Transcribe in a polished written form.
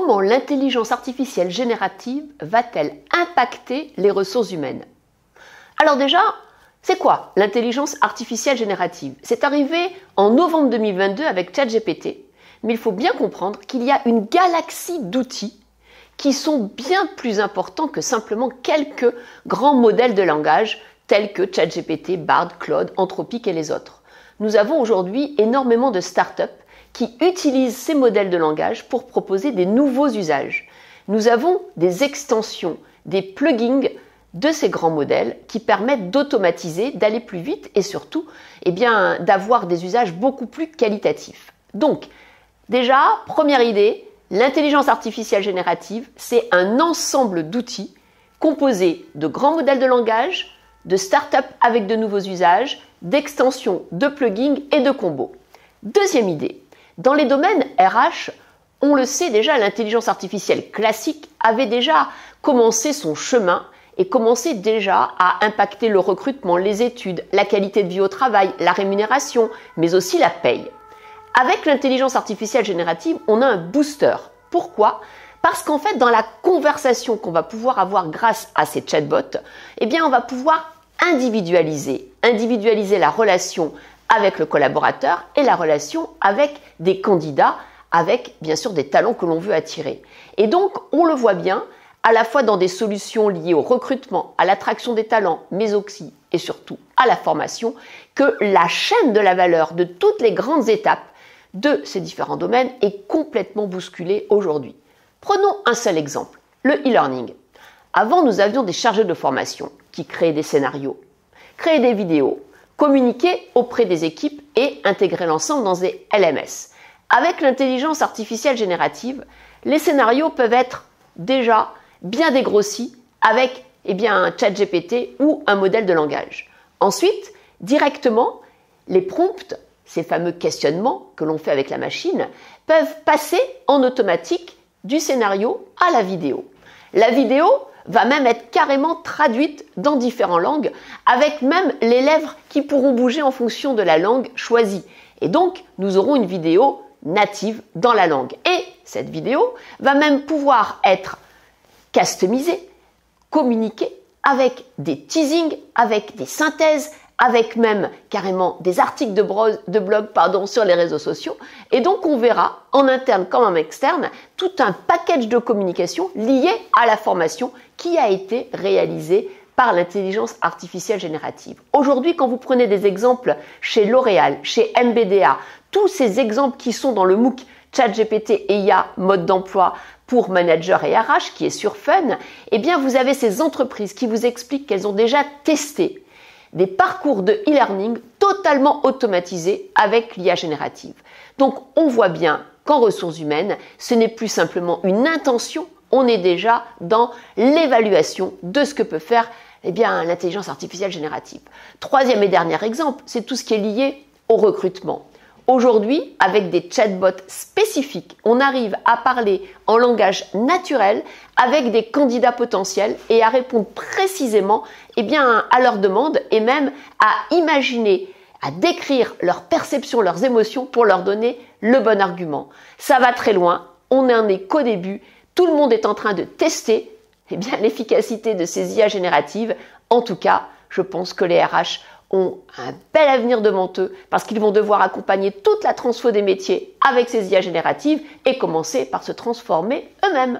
comment l'intelligence artificielle générative va-t-elle impacter les ressources humaines? Alors déjà, c'est quoi l'intelligence artificielle générative? C'est arrivé en novembre 2022 avec ChatGPT, mais il faut bien comprendre qu'il y a une galaxie d'outils qui sont bien plus importants que simplement quelques grands modèles de langage tels que ChatGPT, Bard, Claude, Anthropic et les autres. Nous avons aujourd'hui énormément de startups qui utilisent ces modèles de langage pour proposer des nouveaux usages. Nous avons des extensions, des plugins de ces grands modèles qui permettent d'automatiser, d'aller plus vite et surtout d'avoir des usages beaucoup plus qualitatifs. Donc, déjà, première idée, l'intelligence artificielle générative, c'est un ensemble d'outils composés de grands modèles de langage, de startups avec de nouveaux usages, d'extensions, de plugins et de combos. Deuxième idée, dans les domaines RH, on le sait déjà, l'intelligence artificielle classique avait déjà commencé son chemin et commençait déjà à impacter le recrutement, les études, la qualité de vie au travail, la rémunération, mais aussi la paye. Avec l'intelligence artificielle générative, on a un booster. Pourquoi? Parce qu'en fait, dans la conversation qu'on va pouvoir avoir grâce à ces chatbots, on va pouvoir individualiser la relation avec le collaborateur et la relation avec des candidats, avec bien sûr des talents que l'on veut attirer. Et donc, on le voit bien, à la fois dans des solutions liées au recrutement, à l'attraction des talents, mais aussi et surtout à la formation, que la chaîne de la valeur de toutes les grandes étapes de ces différents domaines est complètement bousculée aujourd'hui. Prenons un seul exemple, le e-learning. Avant, nous avions des chargés de formation qui créaient des scénarios, créaient des vidéos, communiquaient auprès des équipes et intégraient l'ensemble dans des LMS. Avec l'intelligence artificielle générative, les scénarios peuvent être déjà bien dégrossis avec un ChatGPT ou un modèle de langage. Ensuite, directement, les prompts, ces fameux questionnements que l'on fait avec la machine, peuvent passer en automatique du scénario à la vidéo. La vidéo va même être carrément traduite dans différentes langues, avec même les lèvres qui pourront bouger en fonction de la langue choisie. Et donc, nous aurons une vidéo native dans la langue. Et cette vidéo va même pouvoir être customisée, communiquée avec des teasings, avec des synthèses, avec même carrément des articles de blog sur les réseaux sociaux. Et donc, on verra en interne comme en externe tout un package de communication lié à la formation qui a été réalisée par l'intelligence artificielle générative. Aujourd'hui, quand vous prenez des exemples chez L'Oréal, chez MBDA, tous ces exemples qui sont dans le MOOC ChatGPT et IA mode d'emploi pour managers et RH qui est sur Fun, vous avez ces entreprises qui vous expliquent qu'elles ont déjà testé des parcours de e-learning totalement automatisés avec l'IA générative. Donc, on voit bien qu'en ressources humaines, ce n'est plus simplement une intention, on est déjà dans l'évaluation de ce que peut faire l'intelligence artificielle générative. Troisième et dernier exemple, c'est tout ce qui est lié au recrutement. Aujourd'hui, avec des chatbots spécifiques, on arrive à parler en langage naturel avec des candidats potentiels et à répondre précisément à leurs demandes et même à imaginer, à décrire leurs perceptions, leurs émotions pour leur donner le bon argument. Ça va très loin, on n'en est qu'au début, tout le monde est en train de tester l'efficacité de ces IA génératives. En tout cas, je pense que les RH ont un bel avenir devant eux parce qu'ils vont devoir accompagner toute la transfo des métiers avec ces IA génératives et commencer par se transformer eux-mêmes.